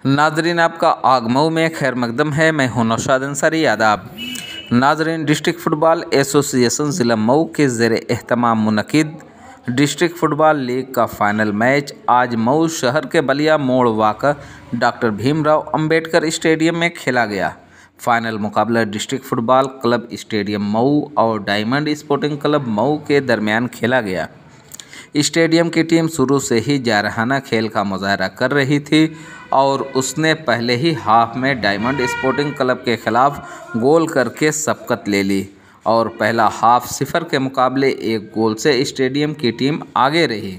नाजरीन, आपका आगमऊ में खैर मकदम है। मैं हूं नौशाद अंसारी। आदाब नाजरीन, डिस्ट्रिक्ट फ़ुटबॉल एसोसिएशन ज़िला मऊ के ज़ेर एहतमाम मुनक़िद डिस्ट्रिक्ट फ़ुटबॉल लीग का फ़ाइनल मैच आज मऊ शहर के बलिया मोड़ वाक़ डॉक्टर भीमराव अंबेडकर स्टेडियम में खेला गया। फ़ाइनल मुकाबला district football club stadium Mau और डायमंड स्पोर्टिंग क्लब मऊ के दरमियान खेला गया। स्टेडियम की टीम शुरू से ही जारहाना खेल का मुजाहरा कर रही थी और उसने पहले ही हाफ में डायमंड स्पोर्टिंग क्लब के खिलाफ गोल करके सबकत ले ली और पहला हाफ 0 के मुकाबले 1 गोल से स्टेडियम की टीम आगे रही।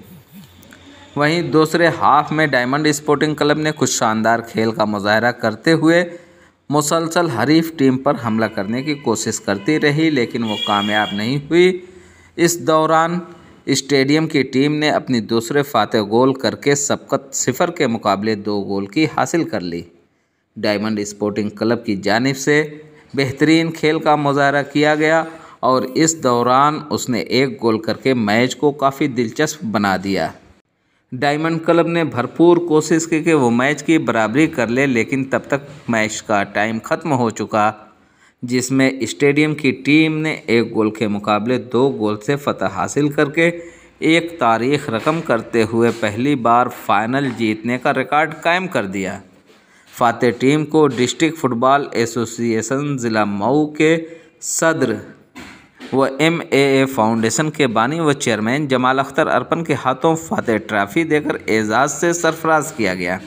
वहीं दूसरे हाफ में डायमंड स्पोर्टिंग क्लब ने कुछ शानदार खेल का मुजाहरा करते हुए मुसलसल हरीफ टीम पर हमला करने की कोशिश करती रही, लेकिन वो कामयाब नहीं हुई। इस दौरान स्टेडियम की टीम ने अपनी दूसरे फातह गोल करके सबकत 0 के मुकाबले 2 गोल की हासिल कर ली। डायमंड स्पोर्टिंग क्लब की जानिब से बेहतरीन खेल का मुजाहरा किया गया और इस दौरान उसने 1 गोल करके मैच को काफ़ी दिलचस्प बना दिया। डायमंड क्लब ने भरपूर कोशिश की कि वो मैच की बराबरी कर ले, लेकिन तब तक मैच का टाइम ख़त्म हो चुका, जिसमें स्टेडियम की टीम ने 1 गोल के मुकाबले 2 गोल से फतह हासिल करके एक तारीख रकम करते हुए पहली बार फाइनल जीतने का रिकॉर्ड कायम कर दिया। फातह टीम को डिस्ट्रिक्ट फ़ुटबॉल एसोसिएशन ज़िला मऊ के सदर व MAA फाउंडेशन के बानी व चेयरमैन जमाल अख्तर अरपन के हाथों फातह ट्रॉफी देकर एजाज़ से सरफराज किया गया।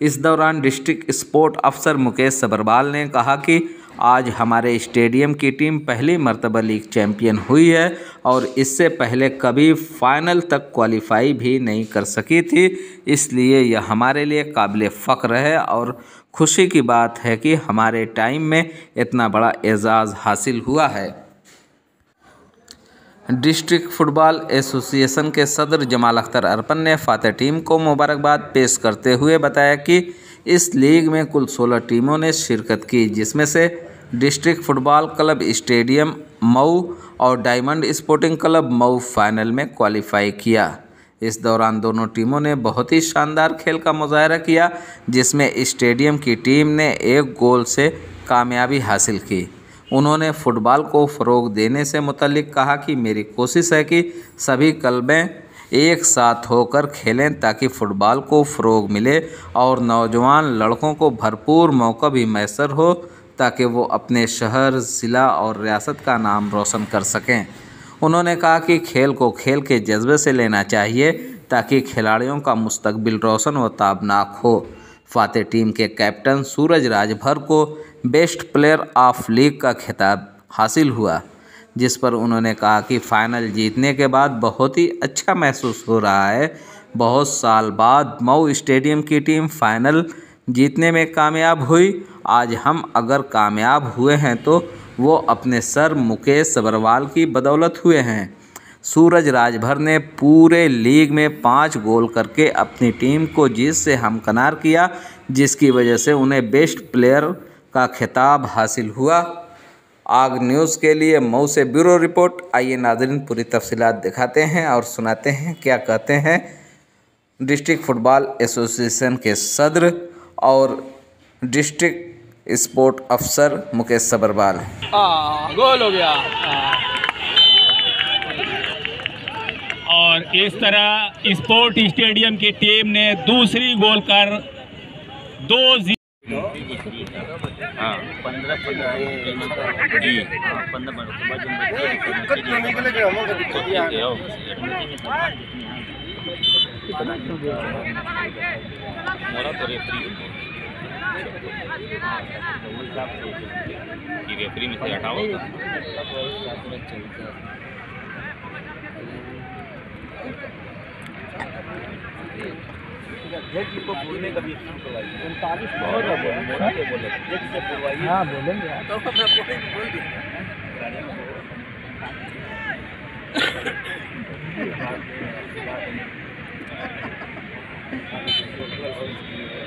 इस दौरान डिस्ट्रिक्ट स्पोर्ट अफसर मुकेश सबरवाल ने कहा कि आज हमारे स्टेडियम की टीम पहली मर्तबा लीग चैंपियन हुई है और इससे पहले कभी फाइनल तक क्वालिफाई भी नहीं कर सकी थी, इसलिए यह हमारे लिए काबिल फ़ख्र है और खुशी की बात है कि हमारे टाइम में इतना बड़ा एजाज़ हासिल हुआ है। डिस्ट्रिक्ट फ़ुटबॉल एसोसिएशन के सदर जमाल अख्तर अरपन ने फातह टीम को मुबारकबाद पेश करते हुए बताया कि इस लीग में कुल 16 टीमों ने शिरकत की, जिसमें से district football club stadium Mau और diamond sporting club Mau final में क्वालिफाई किया। इस दौरान दोनों टीमों ने बहुत ही शानदार खेल का मुजाहरा किया, जिसमें स्टेडियम की टीम ने 1 गोल से कामयाबी हासिल की। उन्होंने फ़ुटबॉल को फ़रोग़ देने से मुतल्लिक़ कहा कि मेरी कोशिश है कि सभी क्लबें एक साथ होकर खेलें ताकि फ़ुटबॉल को फ़रोग़ मिले और नौजवान लड़कों को भरपूर मौका भी मैसर हो ताकि वो अपने शहर, ज़िला और रियासत का नाम रोशन कर सकें। उन्होंने कहा कि खेल को खेल के जज्बे से लेना चाहिए ताकि खिलाड़ियों का मुस्तकबिल रोशन व ताबनाक हो। फातह टीम के कैप्टन सूरज राजभर को बेस्ट प्लेयर ऑफ लीग का खिताब हासिल हुआ, जिस पर उन्होंने कहा कि फ़ाइनल जीतने के बाद बहुत ही अच्छा महसूस हो रहा है। बहुत साल बाद मऊ स्टेडियम की टीम फ़ाइनल जीतने में कामयाब हुई। आज हम अगर कामयाब हुए हैं तो वो अपने सर मुकेश सबरवाल की बदौलत हुए हैं। सूरज राजभर ने पूरे लीग में 5 गोल करके अपनी टीम को जीत से हमकिनार किया, जिसकी वजह से उन्हें बेस्ट प्लेयर का खिताब हासिल हुआ। आग न्यूज़ के लिए मऊ से ब्यूरो रिपोर्ट। आइए नाज़रीन, पूरी तफसीलात दिखाते हैं और सुनाते हैं क्या कहते हैं डिस्ट्रिक्ट फ़ुटबॉल एसोसिएशन के सदर और डिस्ट्रिक्ट स्पोर्ट अफसर मुकेश सबरवाल। गोल हो गया। और इस तरह स्पोर्ट स्टेडियम की टीम ने दूसरी गोल कर 2-0 रेफरी में से हटाओ। को बोलने का भी हाँ बोलेंगे तो बोल दिया।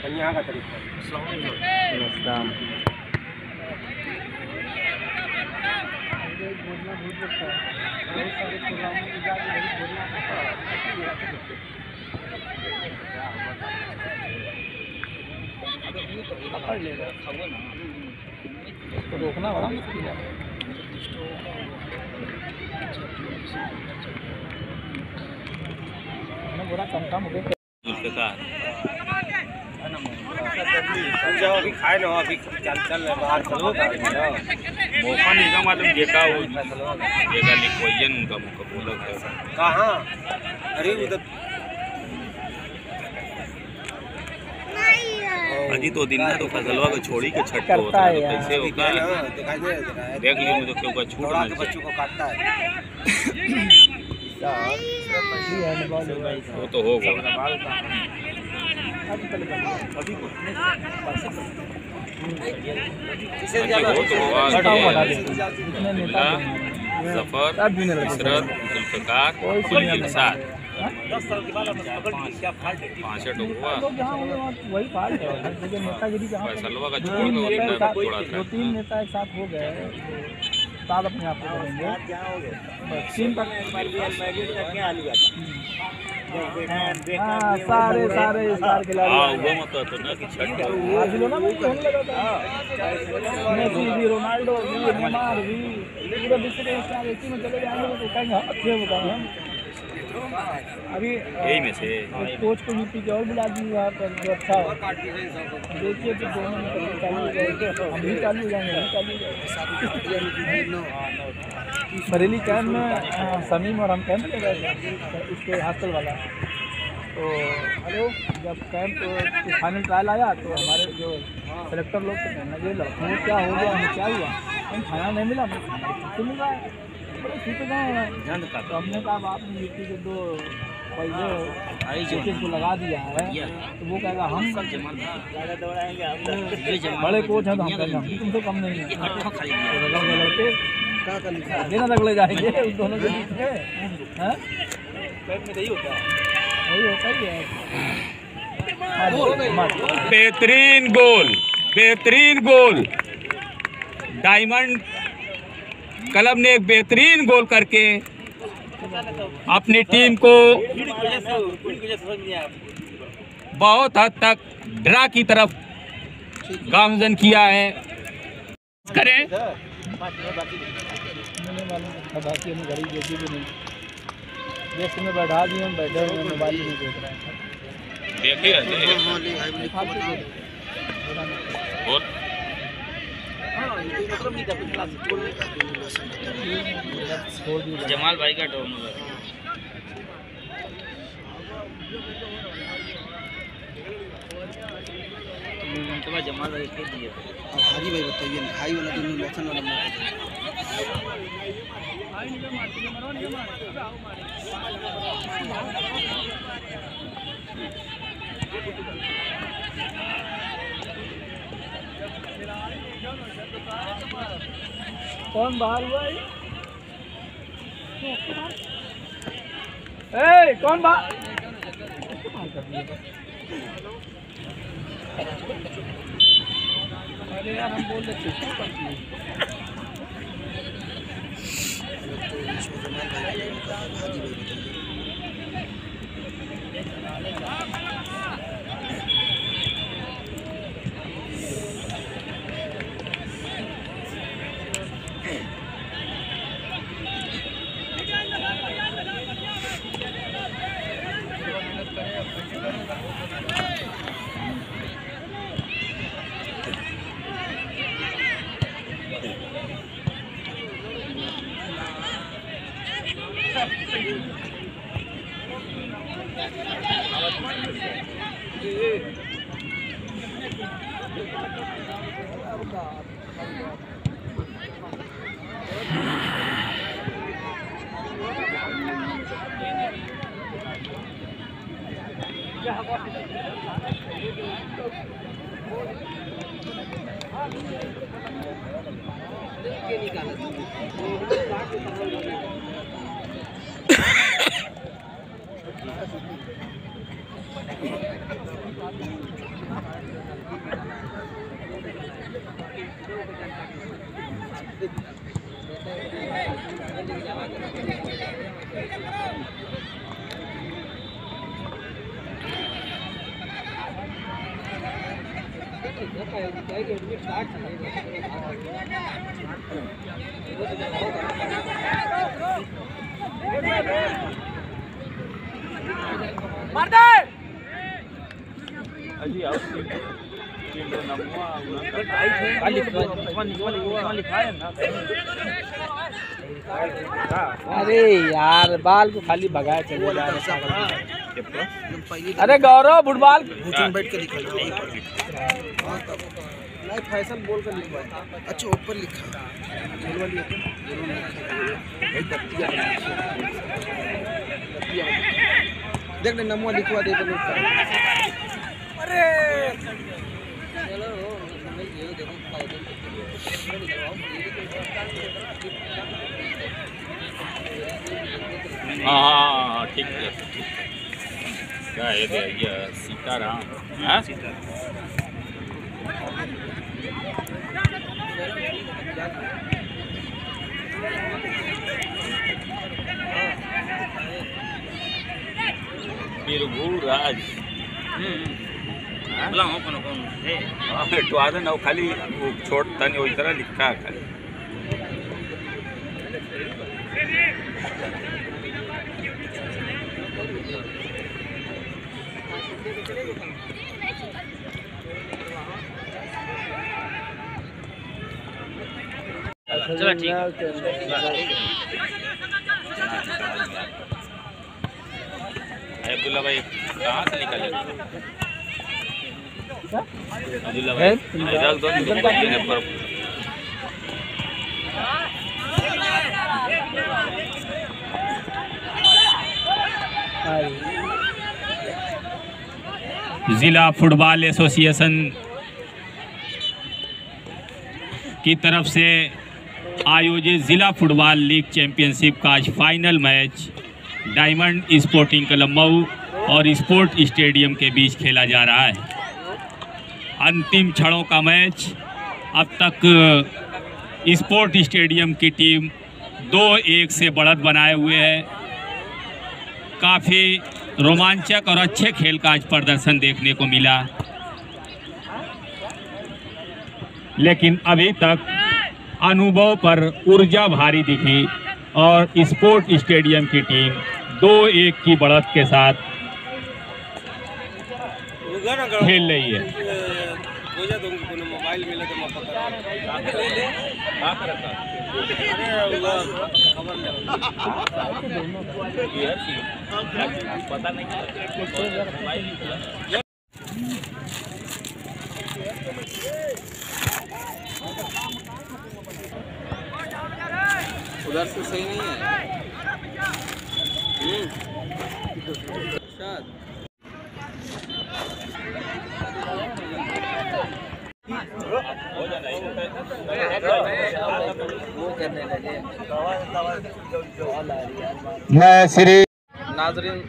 यहाँ का तरीका बहुत सारे प्रोग्राम में जाके वही बोलना पकड़ ले रहा तो रोकना बड़ा मुश्किल है। बुरा कम हो गया अभी खाए लो, अभी चल बाहर चलो मौका नहीं का मालूम देखा वो देखा लिखवाइए उनका मौका बोला कहाँ। अरे उधर अजी तो दिन में तो फसलवा को छोड़ी के छठ को होता है, कैसे होगा देख लियो मुझे क्यों छूट थोड़ा के बच्चों को काटता है। वो तो होगा जफर इशरत जुल्फिकार इरशाद 65 हुआ वही फाल्ट है। नेतागिरी जहाँ फैसलवा का छोड़ दो 2-3 नेता एक साथ हो गए साथ अपने आप को करेंगे। टीम तक सारे स्टार खिलाड़ी वो मतलब तो ना कि छठ बार्सिलोना में होने लगा था। मेसी भी, रोनाल्डो भी, नेमार भी, पूरे विश्व के स्टार एक ही में चले जाएंगे तो कहेंगे अच्छे बताएंगे हम। अभी यही में से कोच को यूपी के और बुला दी वहाँ पर जो अच्छा है। देखिए तो दोनों में चालू हो जाएंगे, हम भी चालू हो जाएंगे, हम चालू हो जाएंगे। बरेली कैंप में समीम और हम कैंप में गए थे उसके हॉस्टल वाला। तो हेलो जब कैंप फाइनल ट्रायल आया तो हमारे जो सेलेक्टर लोग तो कहना ये लड़कों क्या हो गया, हमें क्या हुआ, हम खाना नहीं मिला, हमें खाना किससे मिल रहा है, बड़े ठीक है। तो हमने कहा आपने यूपी के 2 पैसे को लगा दिया है तो वो कहेगा हम बड़े कोच हैं तो हम कहेंगे हम तुमसे कम नहीं है। लड़के देना रगड़े जाएंगे उन दोनों के बीच में। यही होता है बेहतरीन गोल डायमंड क्लब ने एक बेहतरीन गोल करके अपनी टीम को बहुत हद तक ड्रा की तरफ गामजन किया है। करें घड़ी देखी भी नहीं, गेस्ट में बैठा दिए, हम बैठे हुए मोबाइल नहीं देख रहे हैं। जमाल भाई का टोन जमाल भाई के दिए। अब हाजी भाई बताइए हाई वाला दोनों इलेक्शन वाला कौन बाहर हुआ है? ए कौन बाहर? अरे यार हम बोल रहे थे अरे यार बाल को खाली भगाए चले जा रहे। अरे गौरव फुटबॉल बैठ के लिखा नहीं, फैसल बोल कर लिखवा। अच्छा ऊपर लिखा देख ले नमवा लिखवा दे। अरे हाँ ठीक है। क्या है ये सीताराम? हाँ बिरभूराज तो ना खाली छोड़ता नहीं वही तरह लिखा है खाली। चलो ठीक है। अब्दुल्ला भाई कहाँ से निकले? अब्दुल्ला भाई इधर दो पर जिला फुटबॉल एसोसिएशन की तरफ से आयोजित जिला फुटबॉल लीग चैंपियनशिप का आज final match diamond sporting club Mau और स्पोर्ट स्टेडियम के बीच खेला जा रहा है। अंतिम क्षणों का मैच। अब तक स्पोर्ट स्टेडियम की टीम 2-1 से बढ़त बनाए हुए है। काफ़ी रोमांचक और अच्छे खेल का आज प्रदर्शन देखने को मिला, लेकिन अभी तक अनुभव पर ऊर्जा भारी दिखी और स्पोर्ट स्टेडियम की टीम 2-1 की बढ़त के साथ खेल रही है। मोबाइल मिले तो पता नहीं उधर से सही नहीं है। नाजरीन,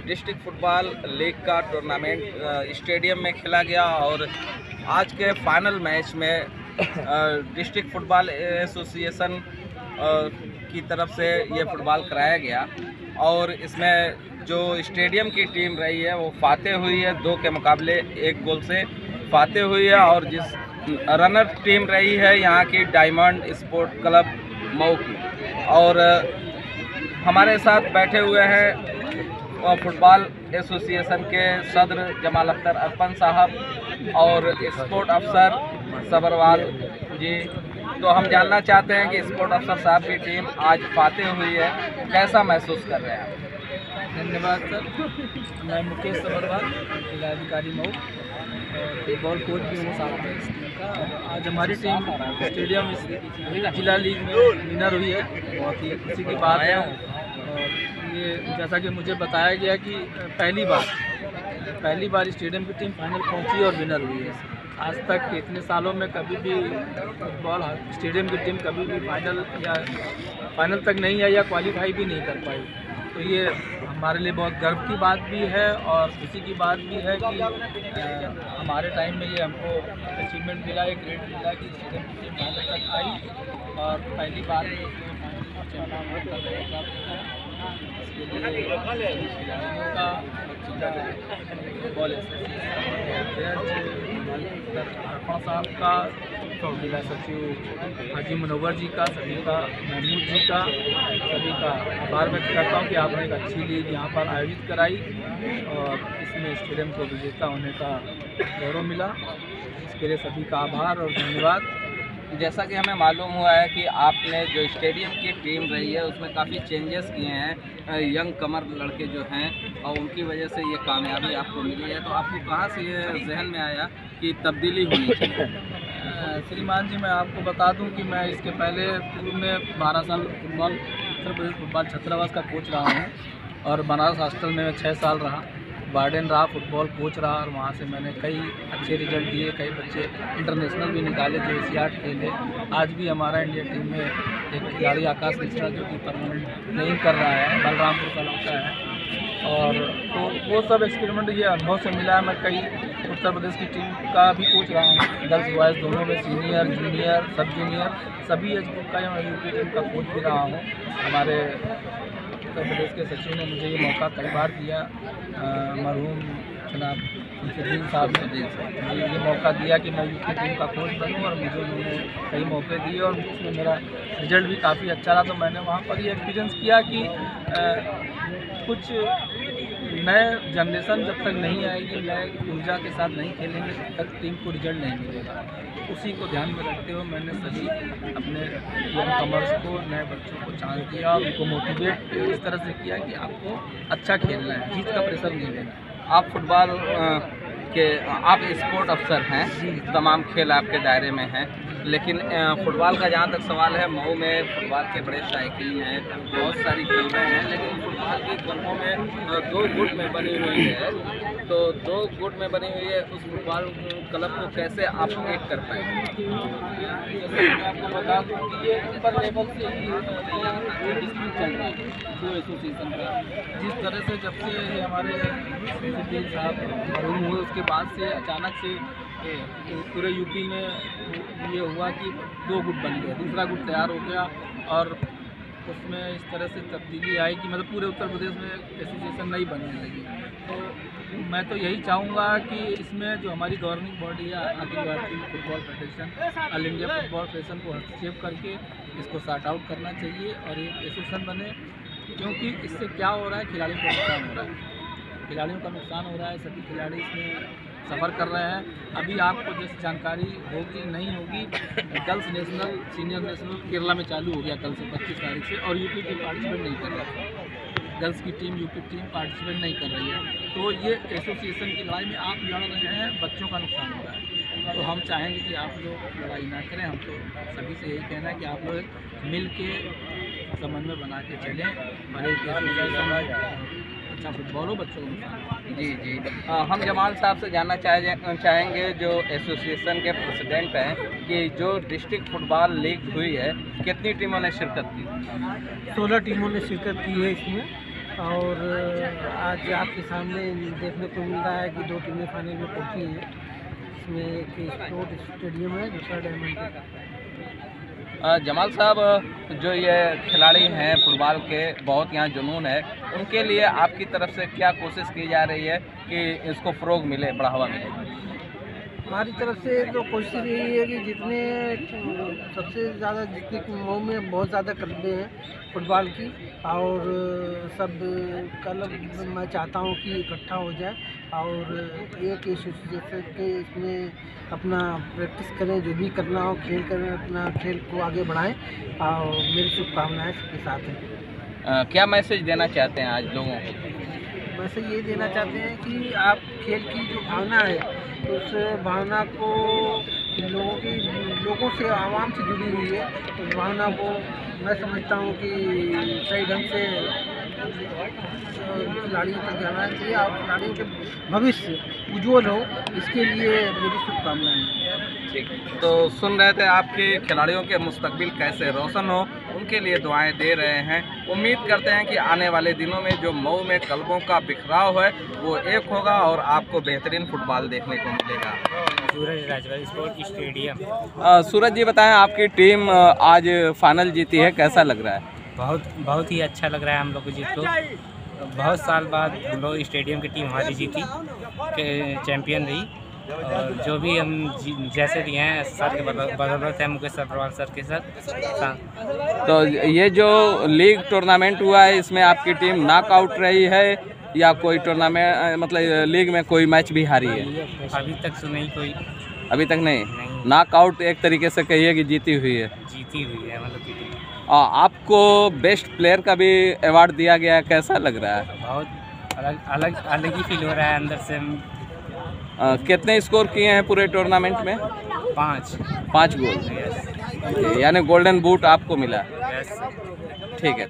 डिस्ट्रिक्ट फुटबॉल लीग का टूर्नामेंट स्टेडियम में खेला गया और आज के फाइनल मैच में डिस्ट्रिक्ट फुटबॉल एसोसिएशन की तरफ से ये फुटबॉल कराया गया और इसमें जो स्टेडियम की टीम रही है वो फातेह हुई है, 2 के मुकाबले 1 गोल से फातेह हुई है। और जिस रनर टीम रही है यहाँ की डायमंड स्पोर्ट क्लब मऊ की। और हमारे साथ बैठे हुए हैं फुटबॉल एसोसिएशन के सदर जमाल अख्तर अरपन साहब और स्पोर्ट अफसर सबरवाल जी। तो हम जानना चाहते हैं कि स्पोर्ट अफसर साहब की टीम आज फातेह हुई है, कैसा महसूस कर रहे हैं? धन्यवाद सर। मैं मुकेश सबरवाल, जिलाधिकारी मऊ, फुटबॉल कोच भी हूँ साथ में इस टीम का। आज हमारी टीम स्टेडियम जिला लीग में विनर हुई है, बहुत ही खुशी की बात है। और ये जैसा कि मुझे बताया गया कि पहली बार स्टेडियम की टीम फाइनल पहुंची और विनर हुई है। आज तक इतने सालों में कभी भी फुटबॉल स्टेडियम की टीम कभी भी फाइनल तक नहीं आई या क्वालिफाई भी नहीं कर पाई। तो ये हमारे लिए बहुत गर्व की बात भी है और खुशी की बात भी है कि हमारे टाइम में ये हमको अचीवमेंट मिला, एक ग्रेड मिला कि स्टेडियम की टीम फाइनल तक आई और पहली बार खिलाड़ियों का इंस्पेक्टर अरफा साहब का, जिला सचिव हाजी मुनव्वर जी का, सभी का, महमूद जी का, सभी का आभार व्यक्त करता हूँ कि आपने एक अच्छी लीग यहाँ पर आयोजित कराई और इसमें स्टेडियम को विजेता होने का गौरव मिला। इसके लिए सभी का आभार और धन्यवाद। जैसा कि हमें मालूम हुआ है कि आपने जो स्टेडियम की टीम रही है उसमें काफ़ी चेंजेस किए हैं, यंग कमर लड़के जो हैं, और उनकी वजह से ये कामयाबी आपको मिली है। तो आपको कहाँ से ये जहन में आया कि तब्दीली होनी चाहिए? श्रीमान जी, मैं आपको बता दूं कि मैं इसके पहले पूर्व में 12 साल फुटबॉल, उत्तर प्रदेश फुटबॉल छात्रावास का कोच रहा हूँ और बनारस हॉस्टल में 6 साल रहा, वार्डन रहा, फुटबॉल कोच रहा और वहाँ से मैंने कई अच्छे रिजल्ट दिए, कई बच्चे इंटरनेशनल भी निकाले जो एशियाड खेले। आज भी हमारा इंडिया टीम में एक खिलाड़ी आकाश मिश्रा जो कि परमानेंट प्लेइंग कर रहा है, बलरामपुर का लड़का है। और तो वो सब एक्सपेरिमेंट ये अनुभव से मिला है। मैं कई उत्तर प्रदेश की टीम का भी कोच रहा हूँ, गर्ल्स बॉयज़ दोनों में, सीनियर, जूनियर, सब जूनियर, सभी एज ग्रुप का मैं यूपी टीम का कोच भी रहा हूँ। हमारे उत्तर प्रदेश के सचिव ने मुझे ये मौका कई बार दिया, मरहूम जनाब मुंशीद्दीन साहब ने मुझे ये मौका दिया कि मैं यूपी टीम का कोच बनूँ और मुझे उन्होंने कई मौके दिए और उसमें मेरा रिजल्ट भी काफ़ी अच्छा रहा। तो मैंने वहाँ पर ये एक्सपीरियंस किया कि कुछ नए जनरेशन जब तक नहीं आएगी, नए ऊर्जा के साथ नहीं खेलेंगे तब तक टीम को रिजल्ट नहीं मिलेगा। उसी को ध्यान में रखते हुए मैंने सभी अपने यंग कमर्स को, नए बच्चों को चांस दिया और उनको मोटिवेट इस तरह से किया कि आपको अच्छा खेलना है, जीत का प्रेशर नहीं लेना। आप फुटबॉल के आप स्पोर्ट अफसर हैं, तमाम खेल आपके दायरे में हैं, लेकिन फुटबॉल का जहाँ तक सवाल है, मऊ में फुटबॉल के बड़े शायकीन हैं, बहुत सारी क्लबें हैं, लेकिन फुटबॉल की क्लबों में 2 गुट में बनी हुई है। तो 2 गुट में बनी हुई है, उस फुटबॉल क्लब को कैसे आप एक कर पाएंगे? मैं आपको बता दूँ कि ये ऊपर लेवल से ही डिस्प्यूट चल रहा है जो एसोसिएशन का। जिस तरह से जब से ये हमारे मुंशीद्दीन साहब मरहूम हुए उसके बाद से अचानक से पूरे यूपी में ये हुआ कि 2 गुट बन गए, दूसरा गुट तैयार हो गया और उसमें इस तरह से तब्दीली आई कि मतलब पूरे उत्तर प्रदेश में एसोसिएशन नहीं बनने लगी। तो मैं तो यही चाहूँगा कि इसमें जो हमारी गवर्निंग बॉडी है, Akhil Bharatiya football federation, all India football federation को हस्तक्षेप करके इसको सॉर्ट आउट करना चाहिए और एक एसोसिएशन बने, क्योंकि इससे क्या हो रहा है, खिलाड़ियों को नुकसान हो रहा है, खिलाड़ियों का नुकसान हो रहा है, सभी खिलाड़ी इसमें सफ़र कर रहे हैं। अभी आपको जैसे जानकारी होगी नहीं होगी, girls national, senior national Kerala में चालू हो गया कल से 25 तारीख से, और यूपी टीम पार्टिसिपेट नहीं कर रहा है, गर्ल्स की टीम यूपी टीम पार्टिसिपेट नहीं कर रही है। तो ये एसोसिएशन की लड़ाई में आप लड़ रहे हैं, बच्चों का नुकसान हो रहा है। तो हम चाहेंगे कि आप लोग लड़ाई ना करें। हम तो सभी से यही कहना है कि आप लोग मिल के समन्वय बना के चलें और एक एसोसिएशन अच्छा फुटबॉल हो, बच्चों को। जी जी, हम जमाल साहब से जानना चाहेंगे जो एसोसिएशन के प्रेसिडेंट हैं कि जो डिस्ट्रिक्ट फुटबॉल लीग हुई है, कितनी टीमों ने शिरकत की? 16 टीमों ने शिरकत की है इसमें और आज आपके सामने देखने को मिल रहा है कि 2 टीमें फाइनल में पहुंची हैं। इसमें एक स्पोर्ट स्टेडियम है, दूसरा डायमंड। जमाल साहब, जो ये खिलाड़ी हैं फुटबॉल के, बहुत यहाँ जुनून है, उनके लिए आपकी तरफ से क्या कोशिश की जा रही है कि इसको फ़रोग मिले, बढ़ावा मिले? हमारी तरफ से तो कोशिश यही है कि जितने सबसे ज़्यादा जितनी मऊ में बहुत ज़्यादा क्लबें हैं फुटबॉल की, और सब क्लब मैं चाहता हूँ कि इकट्ठा हो जाए और एक एसोसिएशन के इसमें अपना प्रैक्टिस करें, जो भी करना हो खेल करें, अपना खेल को आगे बढ़ाएं और मेरी शुभकामनाएं सबके साथ हैं। क्या मैसेज देना चाहते हैं आज लोगों को? मैसेज ये देना चाहते हैं कि आप खेल की जो भावना है, तो उस भावना को लोगों से, आवाम से जुड़ी हुई है, उस भावना को मैं समझता हूँ कि सही ढंग से खिलाड़ियों तक जाना चाहिए और खिलाड़ियों के भविष्य उज्ज्वल हो, इसके लिए मेरी शुभकामनाएं हैं। ठीक, तो सुन रहे थे आपके खिलाड़ियों के मुस्तकबिल कैसे रोशन हो, उनके लिए दुआएं दे रहे हैं। उम्मीद करते हैं कि आने वाले दिनों में जो मऊ में क्लबों का बिखराव है वो एक होगा और आपको बेहतरीन फुटबॉल देखने को मिलेगा। सूरज राजवाड़ी स्पोर्ट स्टेडियम। सूरज जी, बताएं, आपकी टीम आज फाइनल जीती है, कैसा लग रहा है? बहुत ही अच्छा लग रहा है हम लोग को जीत को। बहुत साल बाद हम लोग स्टेडियम की टीम हमारी जीती, चैंपियन रही, और जो भी हम जैसे दिए हैं सर के बदौलत है, मुकेश अग्रवाल सर के साथ। तो ये जो लीग टूर्नामेंट हुआ है इसमें आपकी टीम नॉकआउट रही है या कोई टूर्नामेंट मतलब लीग में कोई मैच भी हारी है? अभी तक तो नहीं कोई। अभी तक नहीं। नॉकआउट एक तरीके से कहिए कि जीती हुई है। जीती हुई है मतलब की टीम। आपको बेस्ट प्लेयर का भी अवार्ड दिया गया है, कैसा लग रहा है? बहुत अलग ही फील हो रहा है अंदर से। कितने स्कोर किए हैं पूरे टूर्नामेंट में? 5 गोल। यानी गोल्डन बूट आपको मिला। ठीक है।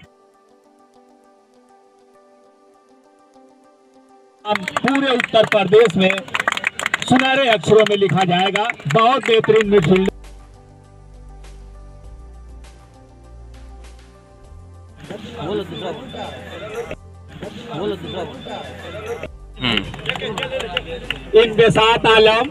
अब पूरे उत्तर प्रदेश में सुनहरे अक्षरों में लिखा जाएगा। बहुत बेहतरीन मिडफील्ड। इनके साथ आलम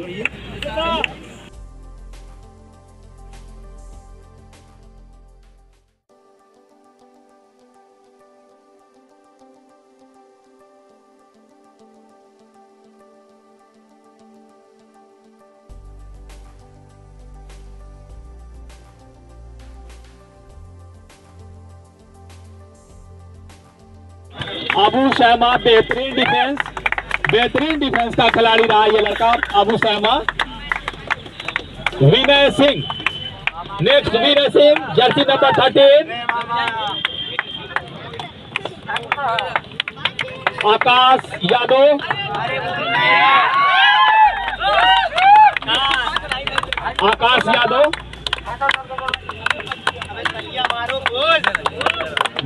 अबू शहमा बेहतरीन डिफेंस का खिलाड़ी रहा ये लड़का Abu शहमा। Vinay Singh, next Vinay Singh, Jersey number 13। आकाश यादव,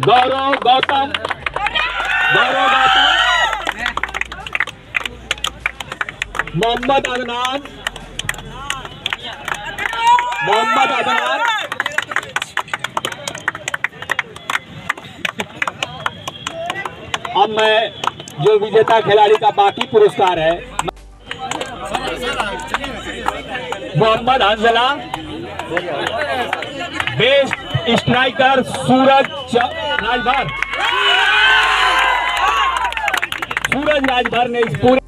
गौरव गौतम, मोहम्मद अदनान, अब मैं जो विजेता खिलाड़ी का बाकी पुरस्कार है मोहम्मद हंसला, बेस्ट स्ट्राइकर सूरज राजभर ने इस पूरे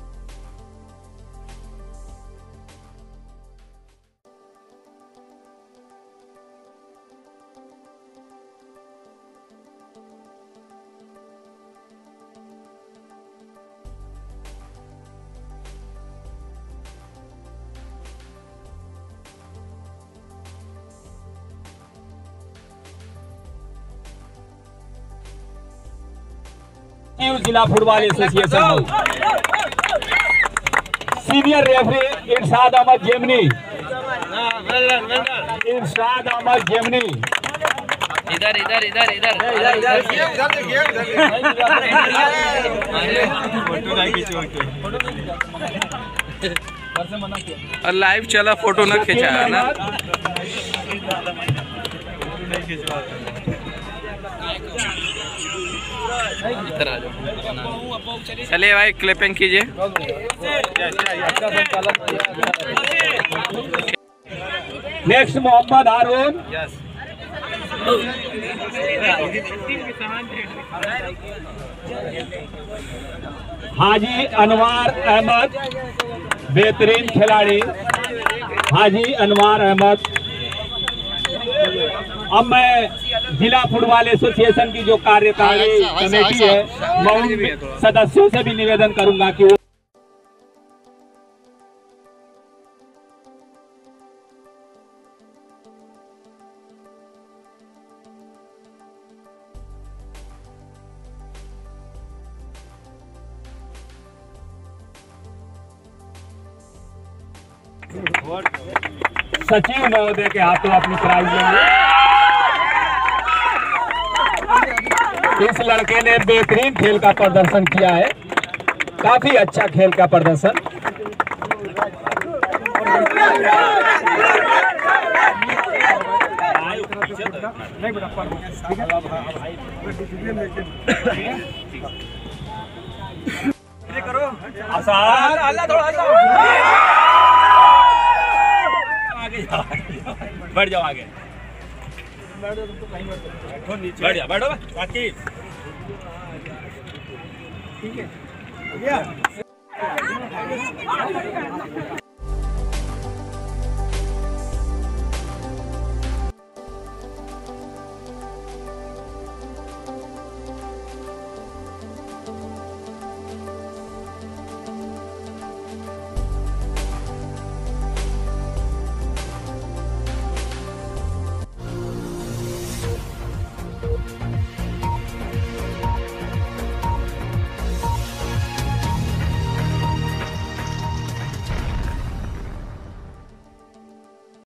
जिला फुटबॉल एसोसिएशन सीनियर रेफरी इरशाद अहमद जेमनी, और लाइव चला, फोटो न खिंचा है ना। इधर आ जाओ। चलिए भाई क्लिपिंग कीजिए। नेक्स्ट मोहम्मद हारून, हाजी अनवार अहमद, बेहतरीन खिलाड़ी हाजी अनवार अहमद। अब मैं जिला फुटबॉल एसोसिएशन की जो कार्यकारी कमेटी है मैं उन सदस्यों से भी निवेदन करूंगा कि वो सचिव महोदय के हाथों अपनी प्राइज लेंगे। इस लड़के ने बेहतरीन खेल का प्रदर्शन किया है, काफी अच्छा खेल का प्रदर्शन। बढ़ जाओ आगे, बैठ जाओ, बैठो बाकी ठीक है।